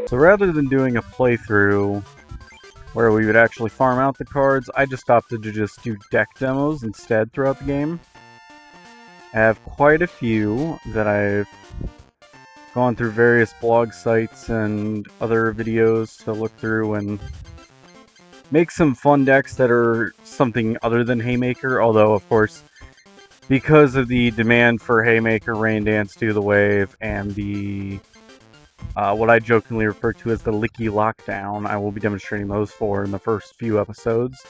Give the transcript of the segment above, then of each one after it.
So rather than doing a playthrough where we would actually farm out the cards, I just opted to just do deck demos instead throughout the game. I have quite a few that I've gone through various blog sites and other videos to look through and make some fun decks that are something other than Haymaker, although of course because of the demand for Haymaker, Rain Dance, Do the Wave, and the what I jokingly refer to as the Licky Lockdown, I will be demonstrating those four in the first few episodes.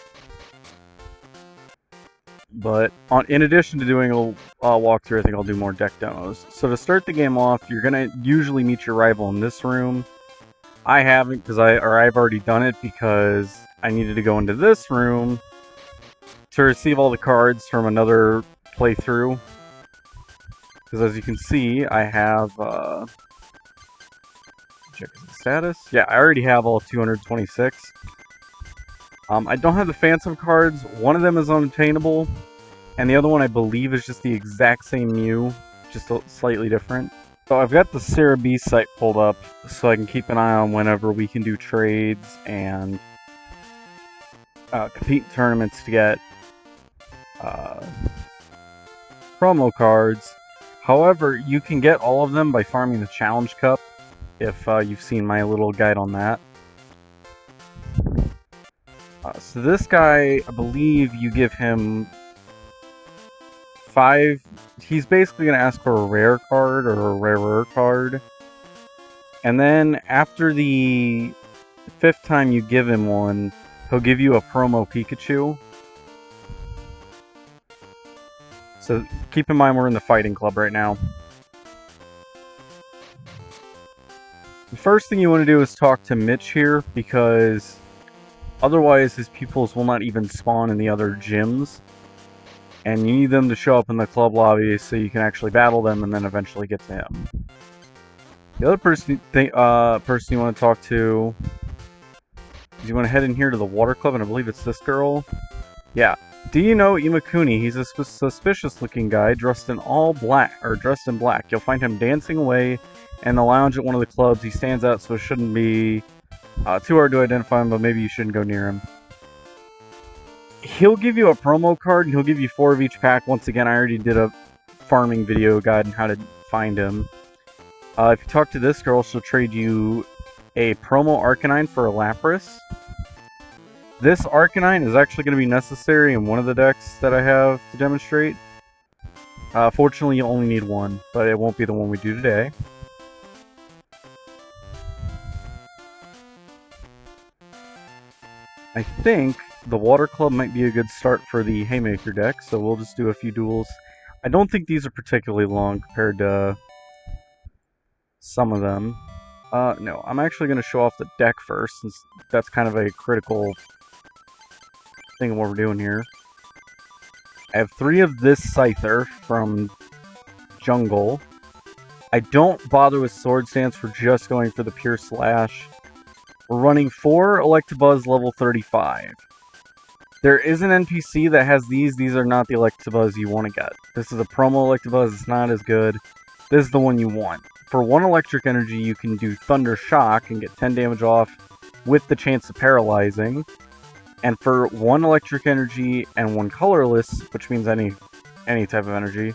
But in addition to doing a walkthrough, I think I'll do more deck demos. So to start the game off, you're going to usually meet your rival in this room. I haven't, because I've already done it because I needed to go into this room to receive all the cards from another playthrough. Because as you can see, I have... check the status. Yeah, I already have all 226. I don't have the Phantom cards. One of them is unattainable, and the other one I believe is just the exact same Mew, just slightly different. So I've got the Sarah B site pulled up so I can keep an eye on whenever we can do trades and compete in tournaments to get promo cards. However, you can get all of them by farming the Challenge Cup, if you've seen my little guide on that. So this guy, I believe you give him 5... He's basically going to ask for a rare card or a rarer card. And then after the 5th time you give him one, he'll give you a promo Pikachu. So keep in mind we're in the fighting club right now. The first thing you want to do is talk to Mitch here, because otherwise his pupils will not even spawn in the other gyms. And you need them to show up in the club lobby so you can actually battle them and then eventually get to him. The other person you want to talk to is you want to head in here to the water club, and I believe it's this girl. Yeah. Do you know Imakuni? He's a suspicious looking guy dressed in black. You'll find him dancing away in the lounge at one of the clubs. He stands out, so it shouldn't be too hard to identify him, but maybe you shouldn't go near him. He'll give you a promo card, and he'll give you 4 of each pack. Once again, I already did a farming video guide on how to find him. If you talk to this girl, she'll trade you a promo Arcanine for a Lapras. This Arcanine is actually going to be necessary in one of the decks that I have to demonstrate. Fortunately, you only need one, but it won't be the one we do today. I think the Water Club might be a good start for the Haymaker deck, so we'll just do a few duels. I don't think these are particularly long compared to some of them. No, I'm actually going to show off the deck first, since that's kind of a critical thing of what we're doing here. I have 3 of this Scyther from Jungle. I don't bother with Sword Stance, we're just going for the pure slash. We're running 4 Electabuzz level 35. There is an NPC that has these. These are not the Electabuzz you want to get. This is a promo Electabuzz. It's not as good. This is the one you want. For 1 electric energy, you can do Thunder Shock and get 10 damage off with the chance of paralyzing. And for 1 electric energy and 1 colorless, which means any type of energy,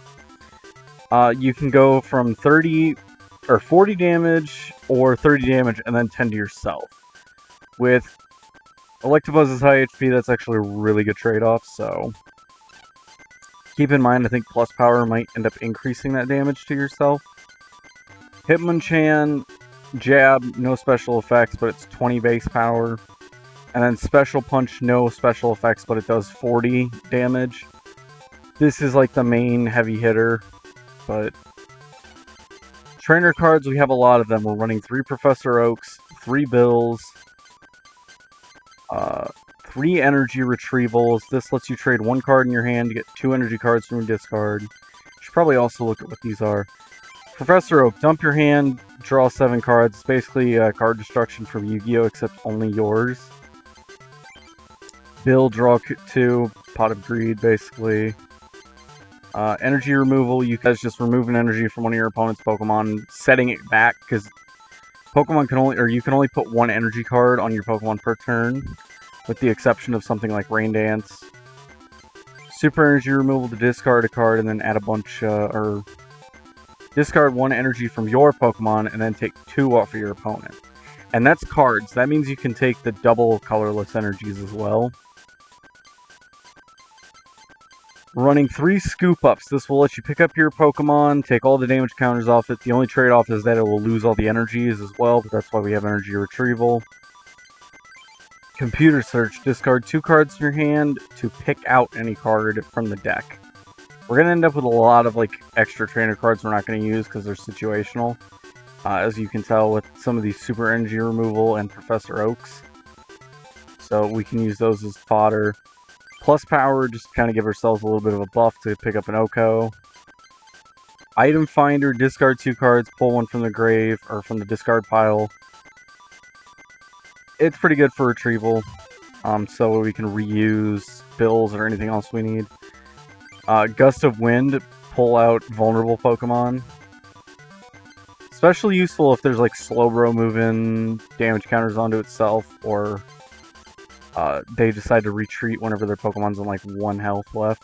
you can go from 30 or 40 damage or 30 damage and then 10 to yourself. With Electabuzz's high HP, that's actually a really good trade-off, so keep in mind, I think plus power might end up increasing that damage to yourself. Hitmonchan, Jab, no special effects, but it's 20 base power. And then Special Punch, no special effects, but it does 40 damage. This is like the main heavy hitter, but trainer cards, we have a lot of them. We're running 3 Professor Oaks, 3 Bills, 3 energy retrievals. This lets you trade 1 card in your hand to get 2 energy cards from your discard. Should probably also look at what these are. Professor Oak, dump your hand, draw 7 cards. It's basically card destruction from Yu-Gi-Oh! Except only yours. Bill, draw 2, Pot of Greed, basically. Energy removal, you guys just remove an energy from one of your opponent's Pokemon, setting it back, because Pokemon can only, or you can only put one energy card on your Pokemon per turn, with the exception of something like Rain Dance. Super energy removal to discard a card and then add a bunch, or discard one energy from your Pokemon and then take 2 off of your opponent. And that's cards. That means you can take the double colorless energies as well. Running 3 scoop ups. This will let you pick up your Pokemon, take all the damage counters off it. The only trade-off is that it will lose all the energies as well, but that's why we have energy retrieval. Computer search. Discard 2 cards from your hand to pick out any card from the deck. We're going to end up with a lot of like extra trainer cards we're not going to use because they're situational. As you can tell with some of these super energy removal and Professor Oaks. So we can use those as fodder. Plus power, just kind of give ourselves a little bit of a buff to pick up an Oko. Item finder, discard 2 cards, pull 1 from the grave, or from the discard pile. It's pretty good for retrieval, so we can reuse bills or anything else we need. Gust of Wind, pull out vulnerable Pokemon. Especially useful if there's like Slowbro moving damage counters onto itself, or they decide to retreat whenever their Pokemon's on like 1 health left.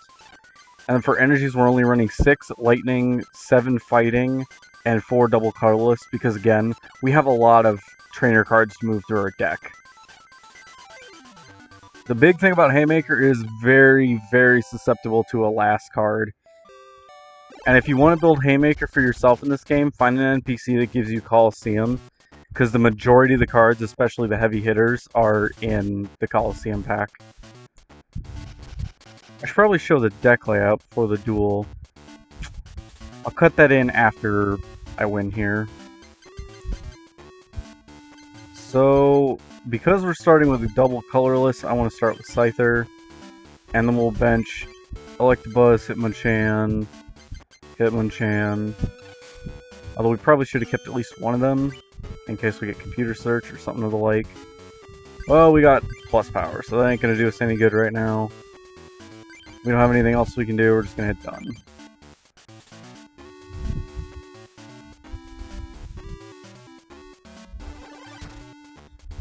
And then for energies, we're only running 6 lightning, 7 fighting, and 4 double colorless, because again, we have a lot of trainer cards to move through our deck. The big thing about Haymaker is very, very susceptible to a last card. And if you want to build Haymaker for yourself in this game, find an NPC that gives you Coliseum, because the majority of the cards, especially the heavy hitters, are in the Coliseum pack. I should probably show the deck layout for the duel. I'll cut that in after I win here. So, because we're starting with a double colorless, I want to start with Scyther. And then we'll bench Electabuzz, Hitmonchan, Hitmonchan. Although we probably should have kept at least one of them, in case we get computer search or something of the like. Well, we got plus power, so that ain't going to do us any good right now. We don't have anything else we can do, we're just going to hit done.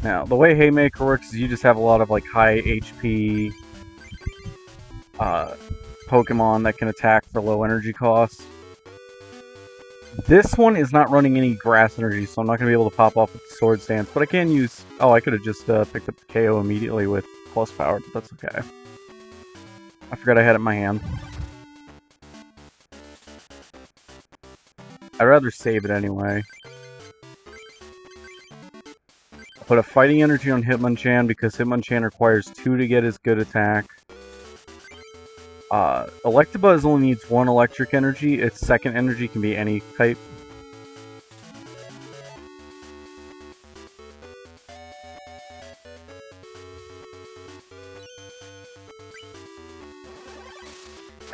Now, the way Haymaker works is you just have a lot of like high HP Pokemon that can attack for low energy cost. This one is not running any grass energy, so I'm not going to be able to pop off with the Sword Stance, but I can use... Oh, I could have just picked up the KO immediately with plus power, but that's okay. I forgot I had it in my hand. I'd rather save it anyway. Put a fighting energy on Hitmonchan because Hitmonchan requires 2 to get his good attack. Electabuzz only needs 1 electric energy. Its second energy can be any type.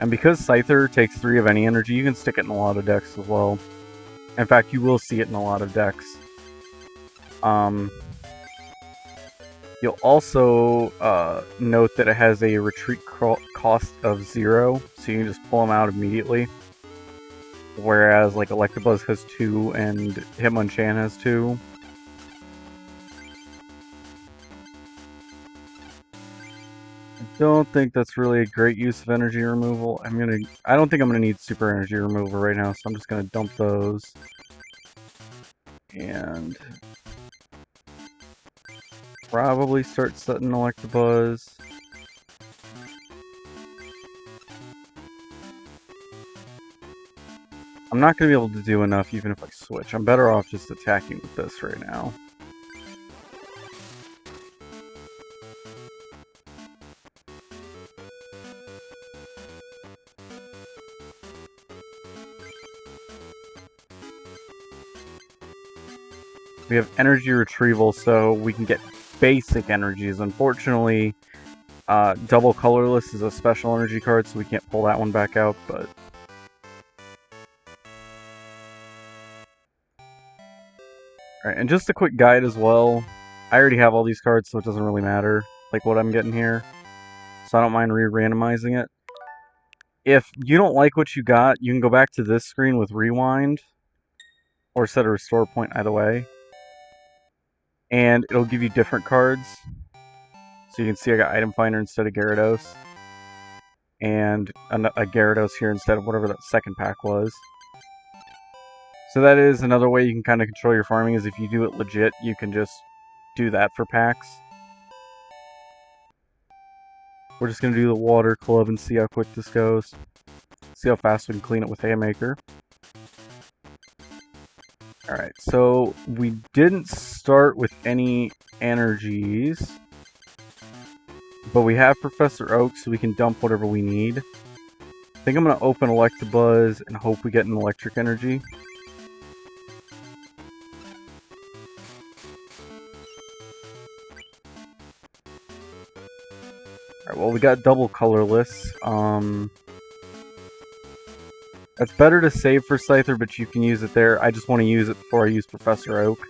And because Scyther takes 3 of any energy, you can stick it in a lot of decks as well. In fact, you will see it in a lot of decks. You'll also note that it has a retreat cost of 0, so you can just pull them out immediately. Whereas, like, Electabuzz has 2 and Hitmonchan has 2. I don't think that's really a great use of energy removal. I don't think I'm gonna need super energy removal right now, so I'm just gonna dump those. And probably start setting Electabuzz. I'm not going to be able to do enough even if I switch. I'm better off just attacking with this right now. We have energy retrieval, so we can get basic energies. Unfortunately, double colorless is a special energy card, so we can't pull that one back out, but... Alright, and just a quick guide as well. I already have all these cards, so it doesn't really matter, like, what I'm getting here. So I don't mind re-randomizing it. If you don't like what you got, you can go back to this screen with Rewind, or set a restore point either way. and it'll give you different cards. So you can see I got Item Finder instead of Gyarados, and a Gyarados here instead of whatever that second pack was. So that is another way you can kind of control your farming, is if you do it legit, you can just do that for packs. We're just going to do the Water Club and see how quick this goes. See how fast we can clean it with Haymaker. Alright, so we didn't start with any energies, but we have Professor Oak, so we can dump whatever we need. I think I'm going to open Electabuzz and hope we get an electric energy. Alright, well, we got double colorless. That's better to save for Scyther, but you can use it there. I just want to use it before I use Professor Oak.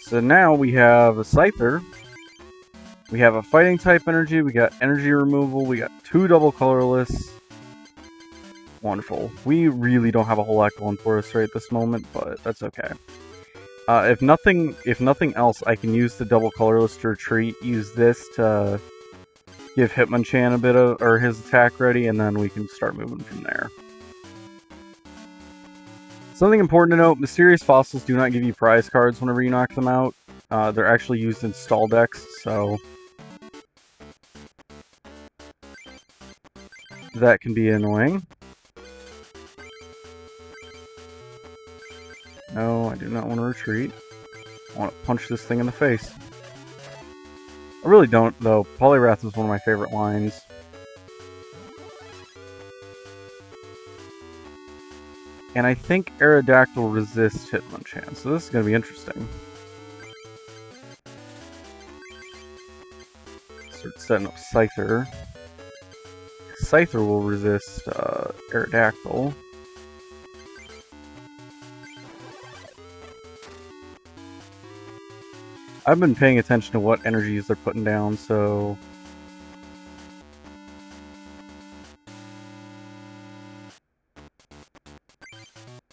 So now we have a Scyther. We have a fighting type energy. We got energy removal. We got 2 double colorless. Wonderful. We really don't have a whole lot going for us right at this moment, but that's okay. If nothing else, I can use the double colorless to retreat. Use this to give Hitmonchan a bit of, or his attack ready, and then we can start moving from there. Something important to note, mysterious fossils do not give you prize cards whenever you knock them out. They're actually used in stall decks, so that can be annoying. No, I do not want to retreat. I want to punch this thing in the face. I really don't, though. Poliwrath is one of my favorite lines. And I think Aerodactyl resists Hitmonchan, so this is going to be interesting. Start setting up Scyther. Scyther will resist Aerodactyl. I've been paying attention to what energies they're putting down, so...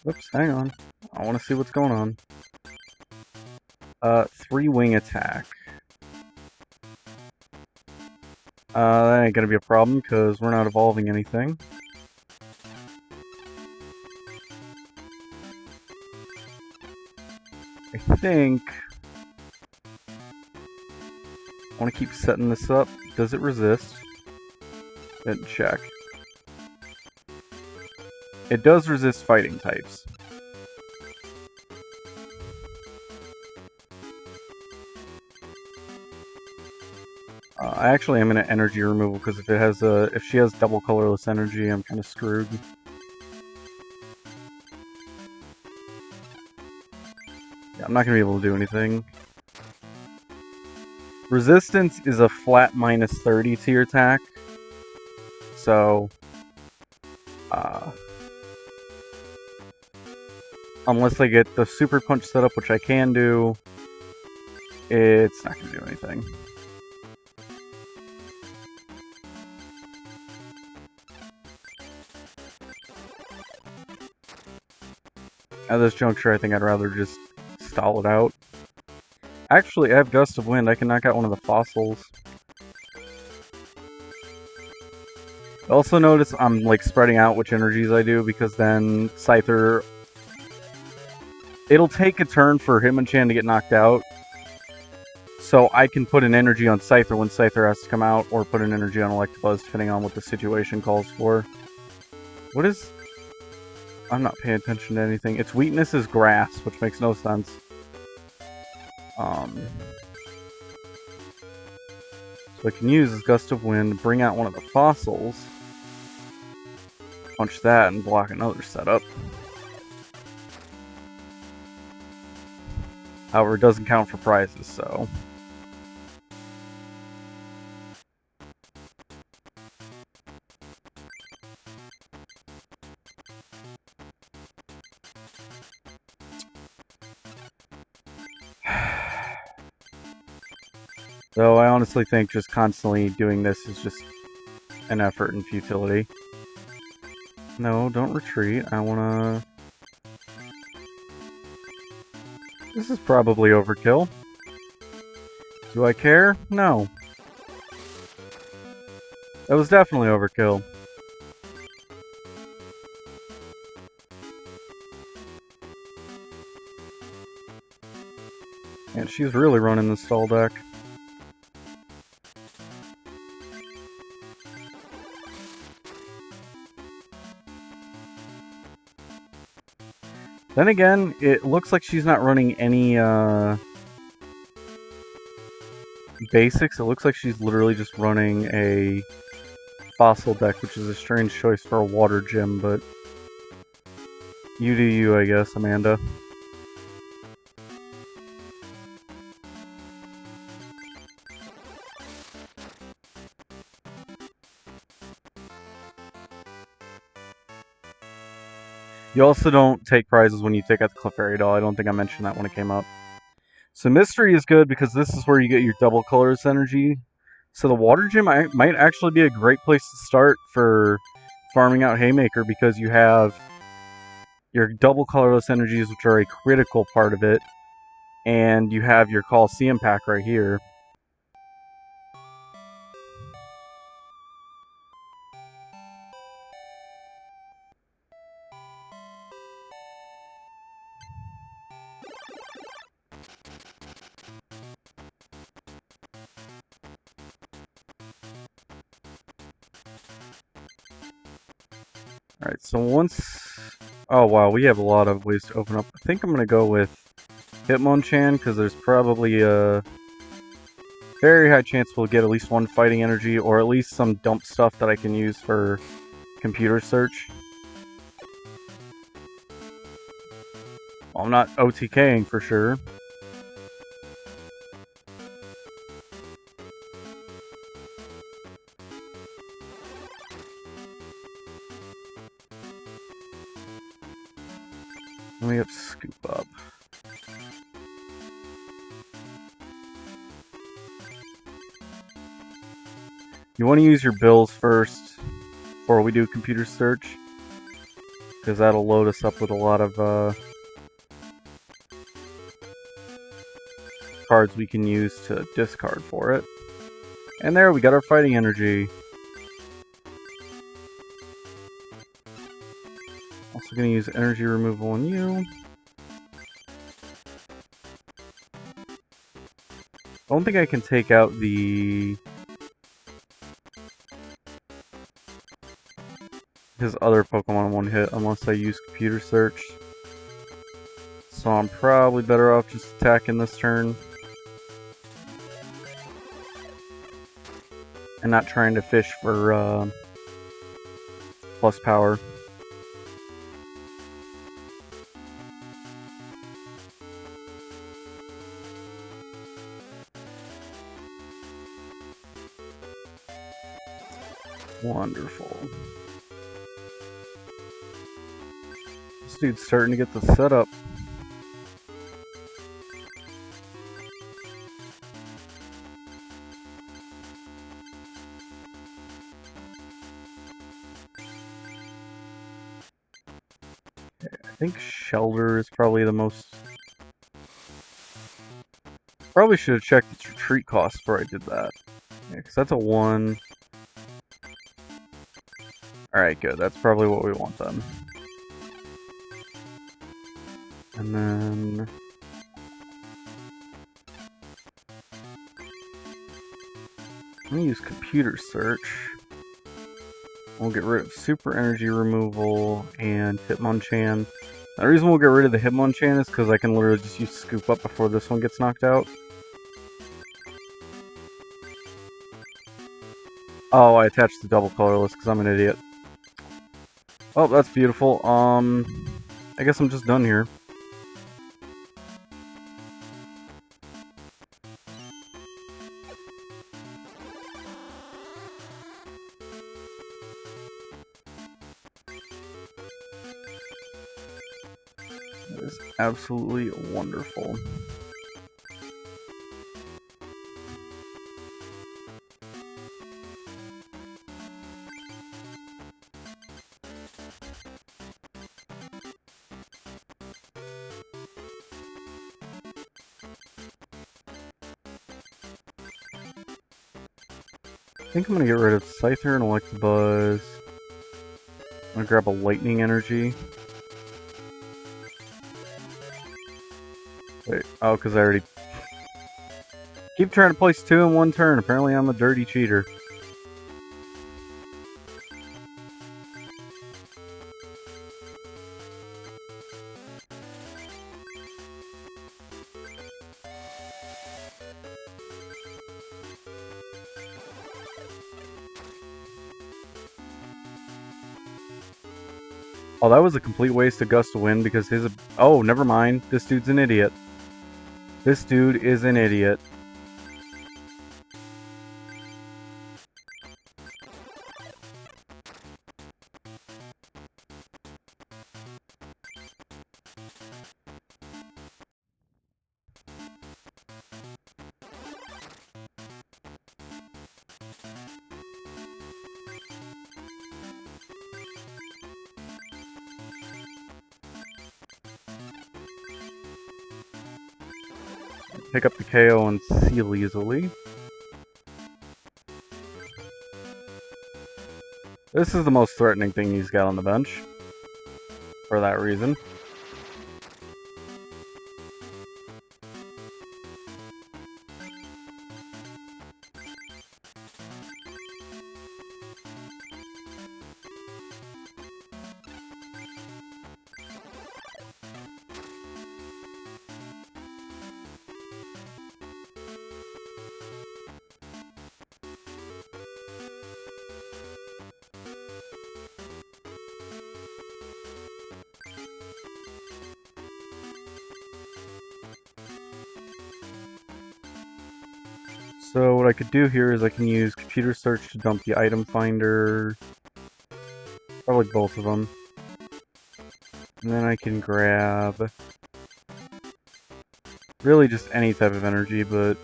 Oops, hang on. I want to see what's going on. 3-wing attack. That ain't gonna be a problem, because we're not evolving anything. I think... I want to keep setting this up. Does it resist? Didn't check. It does resist fighting types. I actually am in an energy removal because if she has double colorless energy, I'm kind of screwed. Yeah, I'm not gonna be able to do anything. Resistance is a flat -30 to your attack, so unless I get the Super Punch set up, which I can do, it's not going to do anything. At this juncture, I think I'd rather just stall it out. Actually, I have Gust of Wind. I can knock out one of the fossils. Also notice I'm like spreading out which energies I do, because then Scyther... It'll take a turn for Hitmonchan to get knocked out. So I can put an energy on Scyther when Scyther has to come out, or put an energy on Electabuzz, depending on what the situation calls for. What is... I'm not paying attention to anything. Its weakness is grass, which makes no sense. So I can use this Gust of Wind, bring out one of the fossils, punch that, and block another setup. However, it doesn't count for prizes, so... Though I honestly think just constantly doing this is just an effort and futility. No, don't retreat. I wanna This is probably overkill. Do I care? No. That was definitely overkill. And she's really running the stall deck. Then again, it looks like she's not running any basics. It looks like she's literally just running a fossil deck, which is a strange choice for a water gym, but you do you, I guess, Amanda. You also don't take prizes when you take out the Clefairy doll. I don't think I mentioned that when it came up. So Mystery is good because this is where you get your double colorless energy. So the water gym might actually be a great place to start for farming out Haymaker because you have your double colorless energies, which are a critical part of it, and you have your Coliseum pack right here. Alright, so once... Oh wow, we have a lot of ways to open up. I think I'm going to go with Hitmonchan, because there's probably a very high chance we'll get at least one fighting energy, or at least some dump stuff that I can use for computer search. Well, I'm not OTKing for sure. And we have Scoop Up. You want to use your bills first before we do computer search, because that'll load us up with a lot of cards we can use to discard for it. And there, we got our fighting energy. Also going to use energy removal on you. I don't think I can take out his other Pokemon in one hit unless I use computer search. So I'm probably better off just attacking this turn. And not trying to fish for plus power. Wonderful. This dude's starting to get the setup. I think Shelter is probably the most... Probably should have checked its retreat cost before I did that. Yeah, because that's a 1. Alright, good. That's probably what we want then. And then... I'm going to use computer search. We'll get rid of super energy removal and Hitmonchan. The reason we'll get rid of the Hitmonchan is because I can literally just use Scoop Up before this one gets knocked out. Oh, I attached the double colorless because I'm an idiot. Oh, that's beautiful. I guess I'm just done here. That is absolutely wonderful. I think I'm gonna get rid of Scyther and Electabuzz. I'm gonna grab a Lightning Energy. Wait, oh, because I already... Keep trying to place 2 in one turn. Apparently I'm a dirty cheater. Oh, that was a complete waste of Gust of Wind because his... Oh, never mind. This dude's an idiot. This dude is an idiot. Pick up the KO and seal easily. This is the most threatening thing he's got on the bench. For that reason. So what I could do here is I can use computer search to dump the item finder. Probably both of them. And then I can grab really just any type of energy, but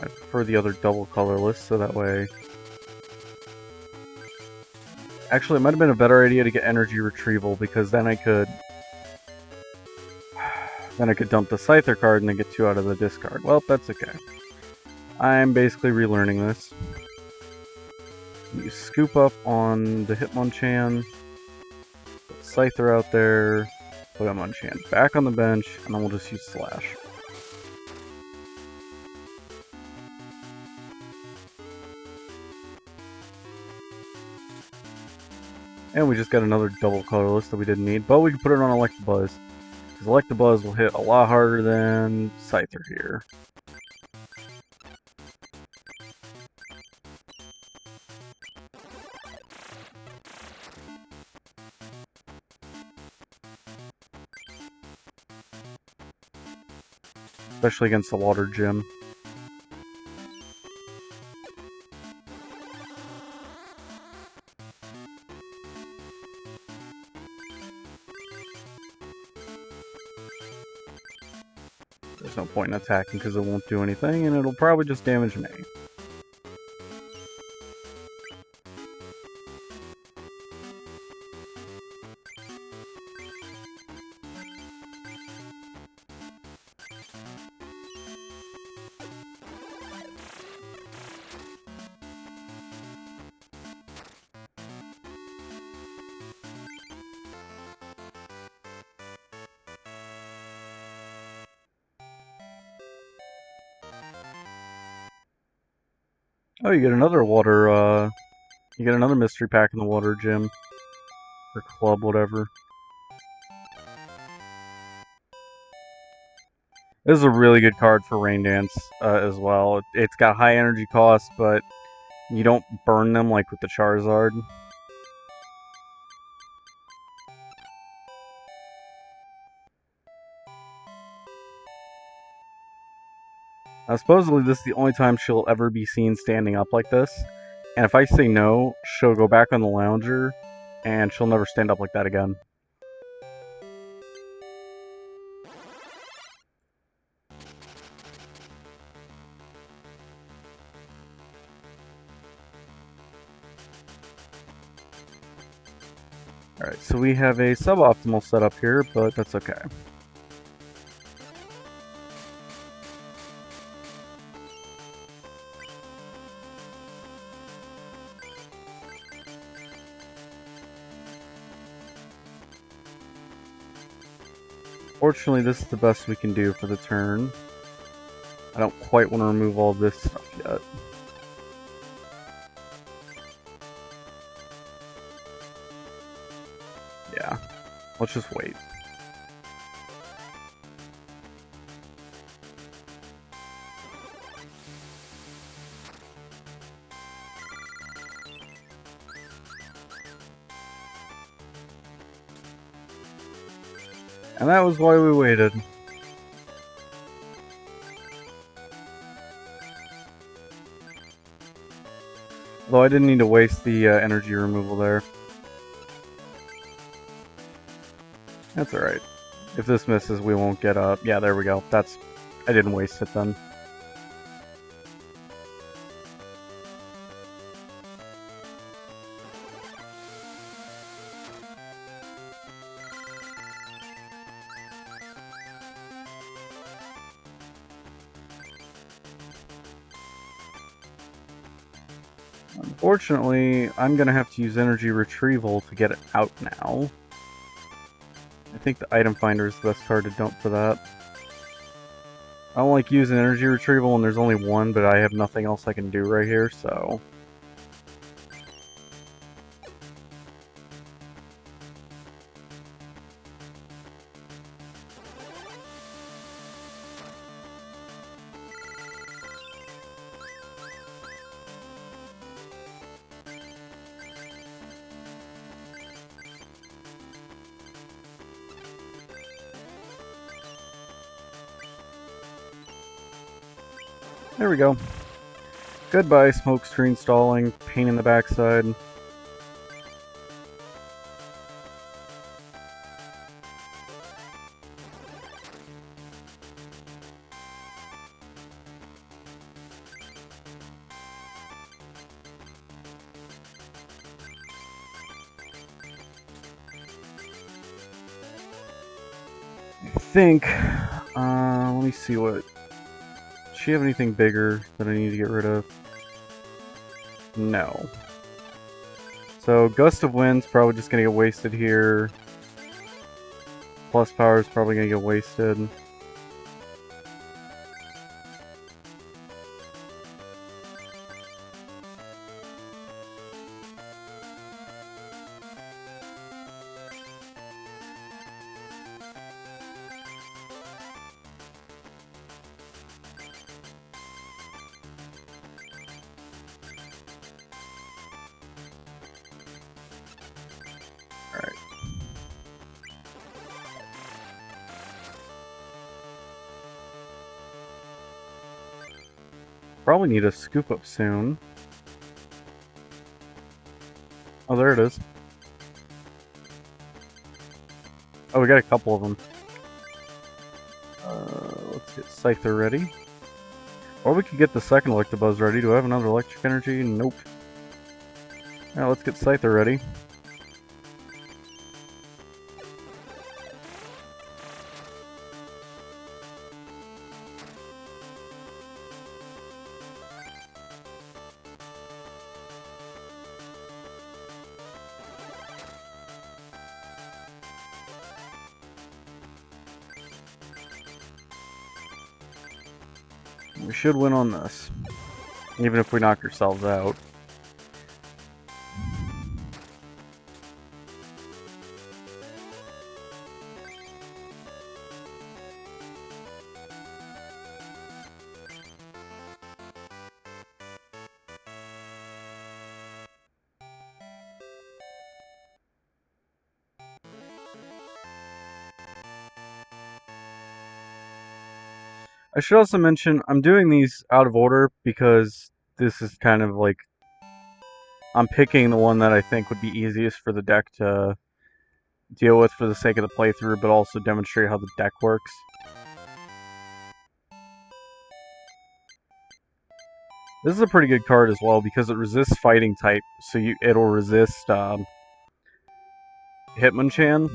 I prefer the other double colorless, so that way... Actually, it might have been a better idea to get energy retrieval, because then I could dump the Scyther card and then get 2 out of the discard. Well, that's okay. I'm basically relearning this. You scoop up on the Hitmonchan, put Scyther out there, put Hitmonchan back on the bench, and then we'll just use Slash. And we just got another double colorless that we didn't need, but we can put it on Electabuzz, because Electabuzz will hit a lot harder than Scyther here. Especially against the water gym. There's no point in attacking because it won't do anything, and it'll probably just damage me. Oh, you get another water, you get another mystery pack in the water gym. Or club, whatever. This is a really good card for Rain Dance, as well. It's got high energy cost, but you don't burn them like with the Charizard. Supposedly this is the only time she'll ever be seen standing up like this. And if I say no, she'll go back on the lounger, and she'll never stand up like that again. Alright, so we have a suboptimal setup here, but that's okay. Unfortunately, this is the best we can do for the turn. I don't quite want to remove all this stuff yet. Yeah, let's just wait. And that was why we waited. Though I didn't need to waste the energy removal there. That's alright. If this misses, we won't get up. Yeah, there we go. I didn't waste it then. Unfortunately, I'm going to have to use energy retrieval to get it out now. I think the item finder is the best card to dump for that. I don't like using energy retrieval when there's only one, but I have nothing else I can do right here, so... There we go. Goodbye, smoke screen stalling, pain in the backside. I think, let me see what... Does she have anything bigger that I need to get rid of? No. So, Gust of Wind's probably just gonna get wasted here. Plus Power is probably gonna get wasted. Alright. Probably need a scoop up soon. Oh, there it is. Oh, we got a couple of them. Let's get Scyther ready. Or we could get the second Electabuzz ready. Do I have another electric energy? Nope. Now let's get Scyther ready. We should win on this, even if we knock ourselves out. I should also mention, I'm doing these out of order because this is kind of like, I'm picking the one that I think would be easiest for the deck to deal with for the sake of the playthrough, but also demonstrate how the deck works. This is a pretty good card as well because it resists fighting type, so it'll resist Hitmonchan.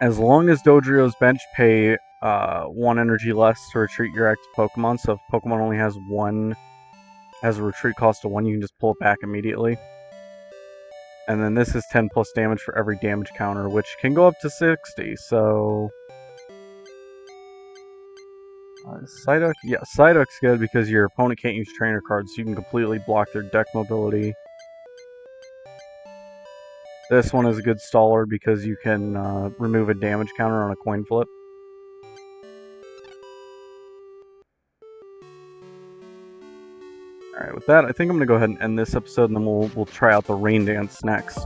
As long as Dodrio's bench pay 1 energy less to retreat your active Pokemon, so if Pokemon only has a retreat cost of 1, you can just pull it back immediately. And then this is 10 plus damage for every damage counter, which can go up to 60, so... Psyduck? Yeah, Psyduck's good because your opponent can't use trainer cards, so you can completely block their deck mobility. This one is a good staller because you can remove a damage counter on a coin flip. Alright, with that, I think I'm going to go ahead and end this episode, and then we'll try out the Rain Dance next.